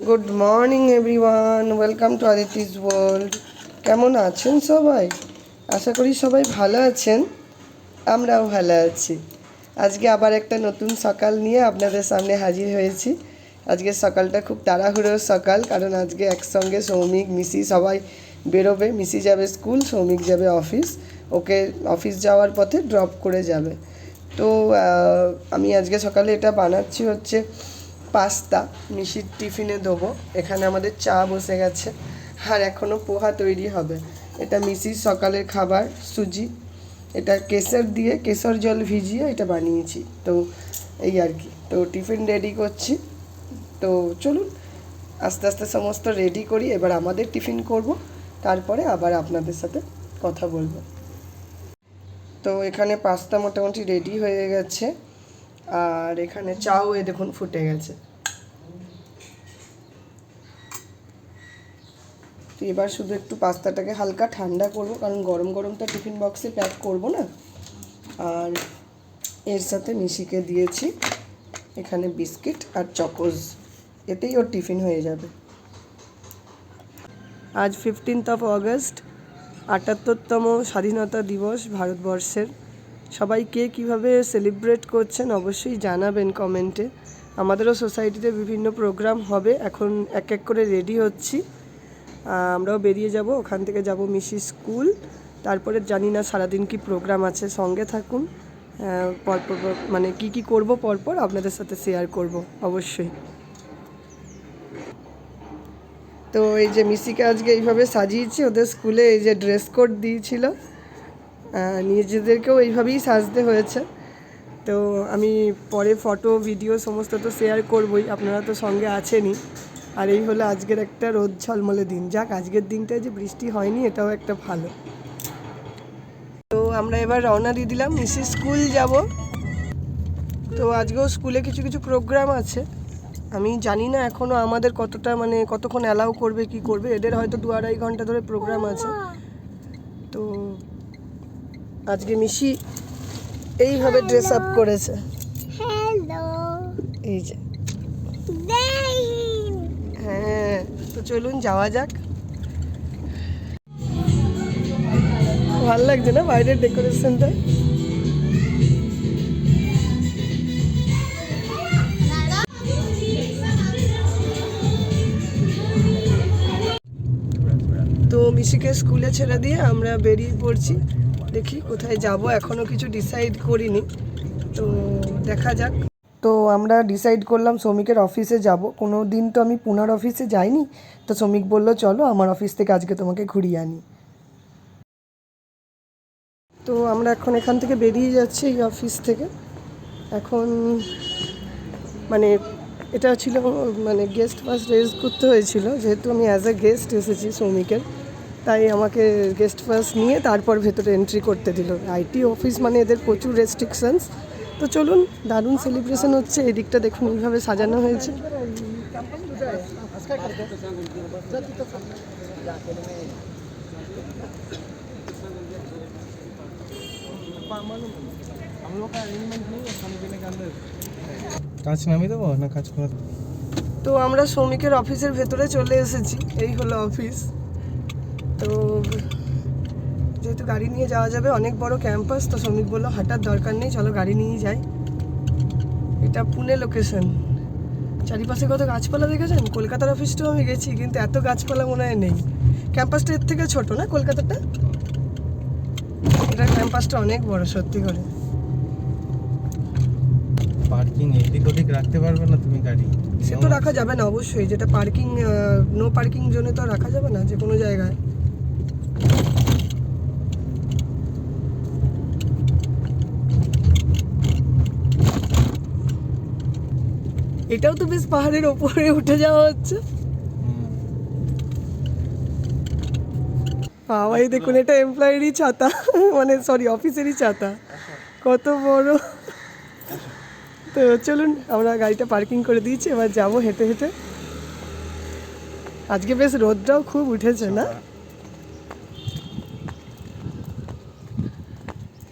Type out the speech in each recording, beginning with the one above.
Good morning everyone, welcome to Aditi's world. কেমন আছেন সবাই? আশা করি সবাই ভালো আছেন, আমরাও ভালো আছি। আজকে আবার একটা নতুন সকাল নিয়ে আপনাদের সামনে হাজির হয়েছি। আজকের সকালটা খুব তাড়াহুড়োর সকাল, কারণ আজকে একসঙ্গে সৌমিক, মিসি সবাই বেরোবে। মিসি যাবে স্কুল, সৌমিক যাবে অফিস। ওকে অফিস যাওয়ার পথে ড্রপ করে যাবে। তো আমি আজকে সকালে এটা বানাচ্ছি হচ্ছে পাস্তা, মিশির টিফিনে দেবো। এখানে আমাদের চা বসে গেছে, আর এখনও পোহা তৈরি হবে। এটা মিশির সকালের খাবার, সুজি। এটা কেশর দিয়ে, কেশর জল ভিজিয়ে এটা বানিয়েছি। তো এই আর কি, তো টিফিন রেডি করছি। তো চলুন আস্তে আস্তে সমস্ত রেডি করি। এবার আমাদের টিফিন করব, তারপরে আবার আপনাদের সাথে কথা বলবো। তো এখানে পাস্তা মোটামুটি রেডি হয়ে গেছে, আর এখানে চাও দেখুন ফুটে গেছে। তো এবার শুধু একটু পাস্তাটাকে হালকা ঠান্ডা করব, কারণ গরম গরম তো টিফিন বক্সে প্যাক করব না। আর এর সাথে মিশিকে দিয়েছি এখানে বিস্কিট আর চকোজ, এতেই ওর টিফিন হয়ে যাবে। আজ 15 অগস্ট, ৭৮তম স্বাধীনতা দিবস ভারতবর্ষের। সবাই কে কীভাবে সেলিব্রেট করছেন অবশ্যই জানাবেন কমেন্টে। আমাদেরও সোসাইটিতে বিভিন্ন প্রোগ্রাম হবে, এখন এক এক করে রেডি হচ্ছি। আমরাও বেরিয়ে যাব, ওখান থেকে যাব মিশি স্কুল। তারপরে জানি না সারাদিন কি প্রোগ্রাম আছে, সঙ্গে থাকুন। পরপর মানে কি করব পরপর আপনাদের সাথে শেয়ার করব অবশ্যই। তো এই যে মিশিকে আজকে এইভাবে সাজিয়েছি, ওদের স্কুলে এই যে ড্রেস কোড দিয়েছিল, নিজেদেরকেও এইভাবেই সাজতে হয়েছে। তো আমি পরে ফটো ভিডিও সমস্ত তো শেয়ার করবই, আপনারা তো সঙ্গে আছেনই। আর এই হলো আজকের একটা রোদ ঝলমলে দিন। যাক, আজকের দিনটায় যে বৃষ্টি হয়নি এটাও একটা ভালো। তো আমরা এবার রওনা দিয়ে দিলাম, মিশি স্কুল যাব। তো আজকেও স্কুলে কিছু কিছু প্রোগ্রাম আছে, আমি জানি না এখনও আমাদের কতটা মানে কতক্ষণ অ্যালাউ করবে কি করবে। এদের হয়তো 2-2.5 ঘন্টা ধরে প্রোগ্রাম আছে। তো আজকে মিশি এইভাবে ড্রেস আপ করেছে। এই যে হ্যাঁ, তো চলুন যাওয়া যাক। ভালো লাগছে না বাইরের ডেকোরেশনটা? তো মিশিকে স্কুলে ছেড়ে দিয়ে আমরা বেরিয়ে পড়ছি। দেখি কোথায় যাব, এখনও কিছু ডিসাইড করিনি, তো দেখা যাক। তো আমরা ডিসাইড করলাম শ্রমিকের অফিসে যাব। কোনো দিন তো আমি পুনার অফিসে যাইনি, তো শ্রমিক বলল চলো আমার অফিস থেকে আজকে তোমাকে ঘুরিয়ে আনি। তো আমরা এখন এখান থেকে বেরিয়ে যাচ্ছি এই অফিস থেকে। এখন মানে এটা ছিল মানে গেস্ট পাস রেজ করতে হয়েছিল, যেহেতু আমি অ্যাজ এ গেস্ট এসেছি শ্রমিকের, তাই আমাকে গেস্ট পাস নিয়ে তারপর ভেতরে এন্ট্রি করতে দিল। আইটি অফিস মানে এদের প্রচুর রেস্ট্রিকশনস। তো চলুন, দারুণ সেলিব্রেশন হচ্ছে। এদিকটা দেখুন এইভাবে সাজানো হয়েছে। কাজ নামিয়ে দেবো না কাজ করা? তো আমরা শ্রমিকের অফিসের ভেতরে চলে এসেছি, এই হলো অফিস। তো যেহেতু গাড়ি নিয়ে যাওয়া যাবে, অনেক বড় ক্যাম্পাস, তো শ্রমিক বললো হাঁটার দরকার নেই, চলো গাড়ি নিয়েই যাই। এটা পুনে লোকেশন। চারিপাশে কত গাছপালা দেখেছেন? কলকাতার অফিসটাও আমি গেছি, কিন্তু এত গাছপালা মনে হয় নেই। ক্যাম্পাসটা এর থেকে ছোট না কলকাতাটা? এটা ক্যাম্পাসটা অনেক বড় সত্যি করে। পার্কিং এদিক ওদিক রাখতে পারবে না তুমি গাড়ি? সে তো রাখা যাবে না অবশ্যই, যেটা পার্কিং নো পার্কিং জোনে তো রাখা যাবে না যে কোনো জায়গায়। এটাও তো বেশ পাহাড়ের ওপরে উঠে যাওয়া হচ্ছে। বাবাই দেখুন, এটা এমপ্লয়েরই ছাতা, মানে সরি অফিসেরই ছাতা, কত বড়। তো চলুন, আমরা গাড়িটা পার্কিং করে দিয়েছি, এবার যাবো হেঁটে হেঁটে। আজকে বেশ রোদটাও খুব উঠেছে না?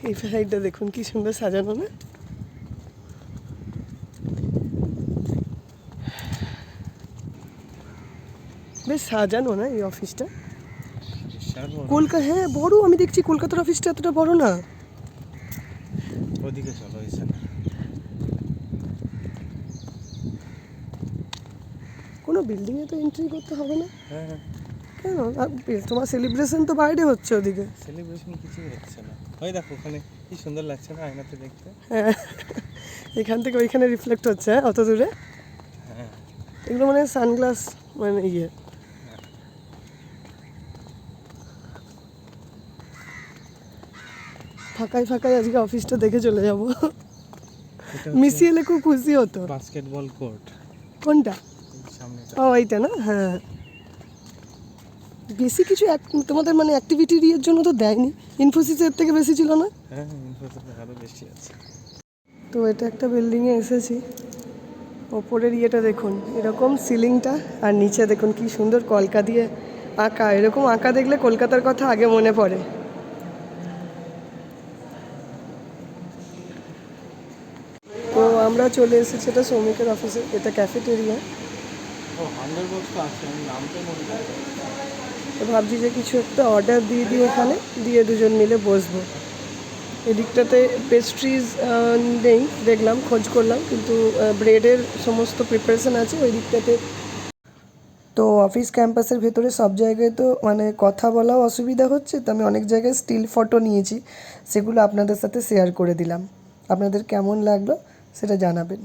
এই সাইডটা দেখুন কি সুন্দর সাজানো না? বেশ সাজানো না এই অফিসটা? বিশাল বড়। কলকাতা, হ্যাঁ বড়, আমি দেখছি কলকাতার অফিসটা এতটা বড় না। ওদিকে চলো এখানে। কোনো বিল্ডিংয়ে তো এন্ট্রি করতে হবে না হ্যাঁ, কেন? তোমার সেলিব্রেশন তো বাইরে হচ্ছে ওদিকে। সেলিব্রেশন কিছুই হচ্ছে না। ওই দেখো ওখানে কি সুন্দর লাগছে না আয়নাতে দেখতে। হ্যাঁ, এখান থেকে ওইখানে রিফ্লেক্ট হচ্ছে, হ্যাঁ, অত দূরে। হ্যাঁ, এগুলো মানে সানগ্লাস, মানে ফাঁকায় ফাঁকায় আজকে অফিসটা দেখে চলে যাব। মিসি এলে খুব খুশি হতো। বাস্কেটবল কোর্ট কোনটা? সামনে। ও এইটা না, হ্যাঁ। বেশি কিছু তোমাদের মানে অ্যাক্টিভিটির ইয়ের জন্য তো দেয়নি, ইনফোসিসের থেকে বেশি ছিল না? হ্যাঁ, ইনফোসিসে আরো বেশি আছে। তো এটা একটা বিল্ডিংয়ে এসেছি, ওপরের ইয়েটা দেখুন এরকম সিলিংটা, আর নিচে দেখুন কি সুন্দর কলকা দিয়ে আঁকা। এরকম আঁকা দেখলে কলকাতার কথা আগে মনে পড়ে। তো আমরা চলে এসেছি, এটা শ্রমিকের অফিসে, এটা ক্যাফেটেরিয়া। ও হান্ডার বক্স তো আছে, আমি নামটাই মনে করি। তো ভাবছি যে কিছু একটা অর্ডার দিয়ে দিই এখানে, দিয়ে দুজন মিলে বসবো। এদিকটাতে পেস্ট্রিজ নেই, দেখলাম খোঁজ করলাম, কিন্তু ব্রেডের সমস্ত প্রিপারেশন আছে ওই দিকটাতে। তো অফিস ক্যাম্পাসের ভেতরে সব জায়গায় তো মানে কথা বলাও অসুবিধা হচ্ছে, তো আমি অনেক জায়গায় স্টিল ফটো নিয়েছি, সেগুলো আপনাদের সাথে শেয়ার করে দিলাম। আপনাদের কেমন লাগলো সেটা জানাবেন।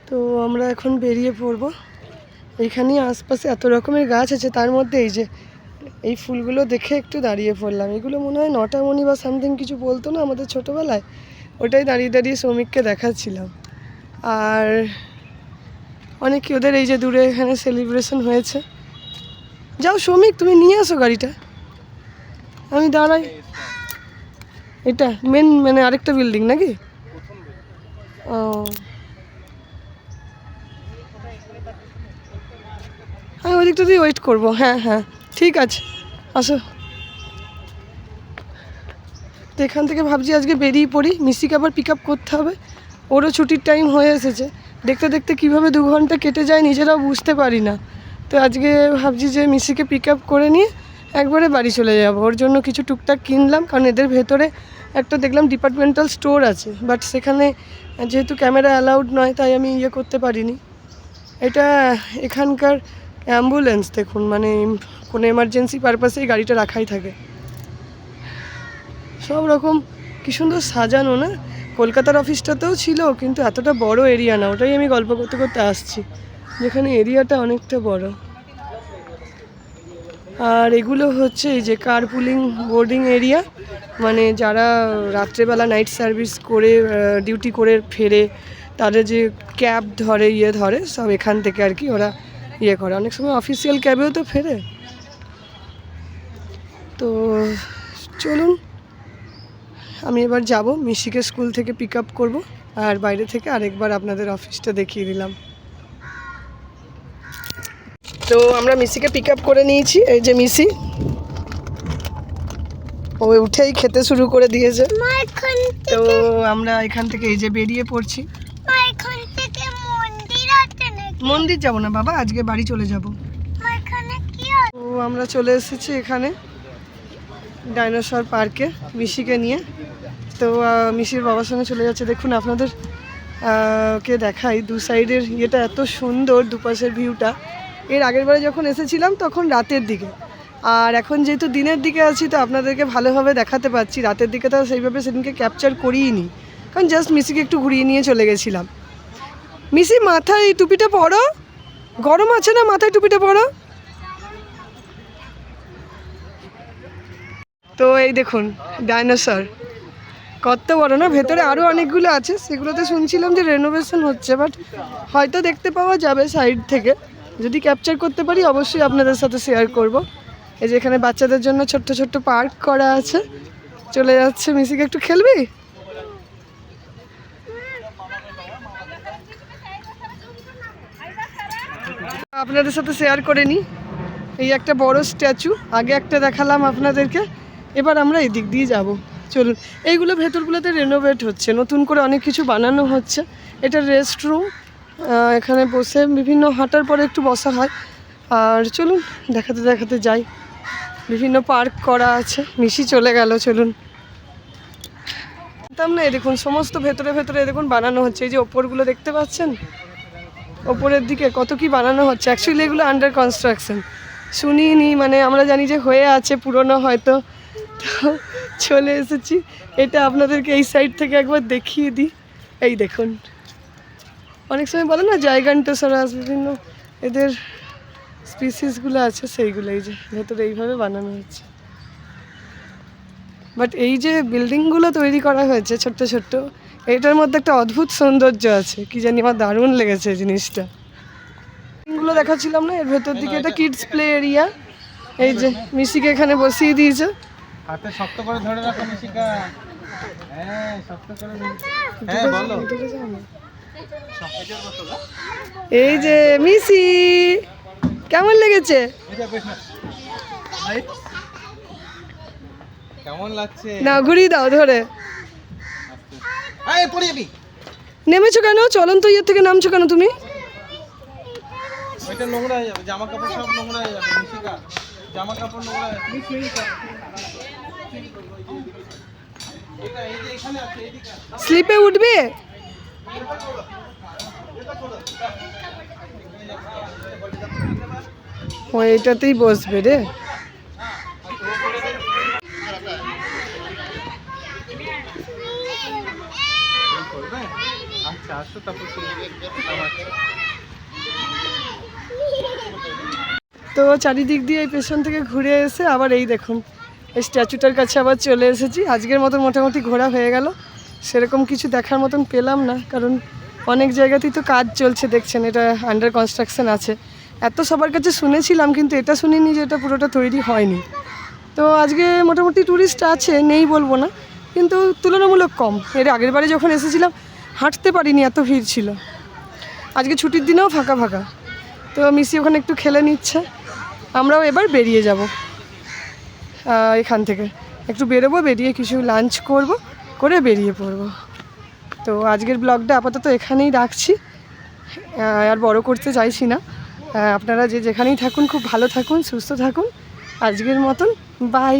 তো আমরা এখন বেরিয়ে পড়বো। এইখানেই আশপাশে এত রকমের গাছ আছে, তার মধ্যে এই যে এই ফুলগুলো দেখে একটু দাঁড়িয়ে পড়লাম। এগুলো মনে হয় নটামণি বা সামথিং কিছু বলতো না আমাদের ছোটোবেলায়, ওটাই দাঁড়িয়ে দাঁড়িয়ে শ্রমিককে দেখাচ্ছিলাম। আর অনেকে ওদের এই যে দূরে এখানে সেলিব্রেশন হয়েছে। যাও শ্রমিক, তুমি নিয়ে আসো গাড়িটা, আমি দাঁড়াই। এটা মেন মানে আরেকটা বিল্ডিং নাকি? ও, আমি ওই দিকটা দিয়ে ওয়েট করবো। হ্যাঁ হ্যাঁ, ঠিক আছে, আসো। তো এখান থেকে ভাবছি আজকে বেরিয়ে পড়ি, মিসিকে আবার পিক আপ করতে হবে, ওরও ছুটির টাইম হয়ে এসেছে। দেখতে দেখতে কীভাবে 2 ঘন্টা কেটে যায় নিজেরাও বুঝতে পারি না। তো আজকে ভাবছি যে মিসিকে পিক আপ করে নিয়ে একবারে বাড়ি চলে যাব। ওর জন্য কিছু টুকটাক কিনলাম, কারণ এদের ভেতরে একটা দেখলাম ডিপার্টমেন্টাল স্টোর আছে, বাট সেখানে যেহেতু ক্যামেরা অ্যালাউড নয় তাই আমি করতে পারিনি। এটা এখানকার অ্যাম্বুলেন্স দেখুন, মানে কোনো এমার্জেন্সি পারপাসেই গাড়িটা রাখাই থাকে। সব রকম কী সুন্দর সাজানো না? কলকাতার অফিসটাতেও ছিল, কিন্তু এতটা বড় এরিয়া না, ওটাই আমি গল্প করতে করতে আসছি, যেখানে এরিয়াটা অনেকটা বড়। আর এগুলো হচ্ছে এই যে কারপুলিং বোর্ডিং এরিয়া, মানে যারা রাত্রেবেলা নাইট সার্ভিস করে ডিউটি করে ফেরে, তাদের যে ক্যাব ধরে ধরে সব এখান থেকে আর কি ওরা করে। অনেক সময় অফিসিয়াল ক্যাবেও তো ফেরে। তো চলুন, আমি এবার যাব, মিশিকে স্কুল থেকে পিক আপ করবো, আর বাইরে থেকে আরেকবার আপনাদের অফিসটা দেখিয়ে দিলাম। তো আমরা মিশিকে পিক আপ করে নিয়েছি, এই যে মিশি, ও উঠেই খেতে শুরু করে দিয়েছে। তো আমরা এখান থেকে এই যে বেরিয়ে পড়ছি। মন্দির যাব না বাবা, আজকে বাড়ি চলে যাব। তো আমরা চলে এসেছি এখানে ডাইনোসর পার্কে মিশিকে নিয়ে। তো মিশির বাবার সঙ্গে চলে যাচ্ছে। দেখুন আপনাদের কে দেখাই, দু সাইডের ইয়েটা এত সুন্দর, দুপাশের ভিউটা। এর আগের বারে যখন এসেছিলাম তখন রাতের দিকে, আর এখন যেহেতু দিনের দিকে আছি তো আপনাদেরকে ভালোভাবে দেখাতে পাচ্ছি। রাতের দিকে তো সেইভাবে সেদিনকে ক্যাপচার করিনি, কারণ জাস্ট মিশিকে একটু ঘুরিয়ে নিয়ে চলে গেছিলাম। মিশি মাথায় এই টুপিটা পরো, গরম আছে না, মাথায় টুপিটা পরো। তো এই দেখুন ডাইনোসর কত বড় না, ভেতরে আরও অনেকগুলো আছে, সেগুলোতে শুনছিলাম যে রেনোভেশন হচ্ছে, বাট হয়তো দেখতে পাওয়া যাবে সাইড থেকে। যদি ক্যাপচার করতে পারি অবশ্যই আপনাদের সাথে শেয়ার করব। এই যে এখানে বাচ্চাদের জন্য ছোট্ট ছোট্ট পার্ক করা আছে। চলে যাচ্ছে, মিশিকে একটু খেলবি? আপনাদের সাথে শেয়ার করে নিই, এই একটা বড় স্ট্যাচু, আগে একটা দেখালাম আপনাদেরকে, এবার আমরা এদিক দিয়ে যাব। চলুন, এইগুলো ভেতরগুলোতে রেনোভেট হচ্ছে, নতুন করে অনেক কিছু বানানো হচ্ছে। এটা রেস্ট রুম, এখানে বসে বিভিন্ন হাঁটার পরে একটু বসা হয়। আর চলুন দেখাতে দেখাতে যাই, বিভিন্ন পার্ক করা আছে। মিশি চলে গেল, চলুন। জানতাম না, দেখুন সমস্ত ভেতরে ভেতরে দেখুন বানানো হচ্ছে। এই যে ওপরগুলো দেখতে পাচ্ছেন, ওপরের দিকে কত কি বানানো হচ্ছে। অ্যাকচুয়ালি এগুলো আন্ডার কনস্ট্রাকশন, শুনিনি, মানে আমরা জানি যে হয়ে আছে পুরনো হয়তো, তো চলে এসেছি। এটা আপনাদেরকে এই সাইড থেকে একবার দেখিয়ে দিই। এই দেখুন, অনেক সময় বলে না জাইগান্টোসারাস, বিভিন্ন এদের স্পিসিসগুলো আছে, সেইগুলো এই যে ভেতরে এইভাবে বানানো হচ্ছে। বাট এই যে বিল্ডিংগুলো তৈরি করা হয়েছে ছোট্ট ছোট্ট, এইটার মধ্যে একটা অদ্ভুত সৌন্দর্য আছে, কি জানি আমার দারুণ লেগেছে এই জিনিসটা। বিল্ডিংগুলো দেখাচ্ছিলাম না, এর ভেতর দিকে এটা কিডস প্লে এরিয়া। এই যে মিশিকে এখানে বসিয়ে দিয়েছে। হাতে শক্ত করে ধরে রাখো মিশিকা। হ্যাঁ, শক্ত করে হ্যাঁ বলো। এই যে মিশি, কেমন লেগেছে? কেমন লাগছে? না ঘুরিয়ে দাও ধরে। আয় পড়ে যাবি। নেমেছো কেন? চলন্ত ইয়ে থেকে নামছো কেন তুমি? ওইটা নোংরা হয়ে যাবে, জামা কাপড় সব নোংরা হয়ে যাবে মিশিকা, জামা কাপড় নোংরা হয়ে যাবে। এটা এই যে এখানে আছে, এইদিকে স্লিপে উঠবে? ও এটাতেই বসবে রে। করবে। আচ্ছা আসো, তারপর তো চারিদিক দিয়ে এই পেছন থেকে ঘুরে এসে আবার এই দেখুন এই স্ট্যাচুটার কাছে আবার চলে এসেছি। আজকের মতন মোটামুটি ঘোরা হয়ে গেল, সেরকম কিছু দেখার মতন পেলাম না, কারণ অনেক জায়গাতেই তো কাজ চলছে, দেখছেন এটা আন্ডার কনস্ট্রাকশন আছে। এত সবার কাছে শুনেছিলাম, কিন্তু এটা শুনিনি যে এটা পুরোটা তৈরি হয়নি। তো আজকে মোটামুটি ট্যুরিস্ট আছে, নেই বলবো না, কিন্তু তুলনামূলক কম। এর আগের বারে যখন এসেছিলাম হাঁটতে পারিনি, এত ভিড় ছিল। আজকে ছুটির দিনেও ফাঁকা ফাঁকা। তো মিসি ওখানে একটু খেলে নিচ্ছে, আমরাও এবার বেরিয়ে যাব এখান থেকে। একটু বেরোবো, বেরিয়ে কিছু লাঞ্চ করব, করে বেরিয়ে পড়বো। তো আজকের ব্লগটা আপাতত এখানেই রাখছি, আর বড় করতে চাইছি না। আপনারা যে যেখানেই থাকুন খুব ভালো থাকুন, সুস্থ থাকুন। আজকের মতন বাই।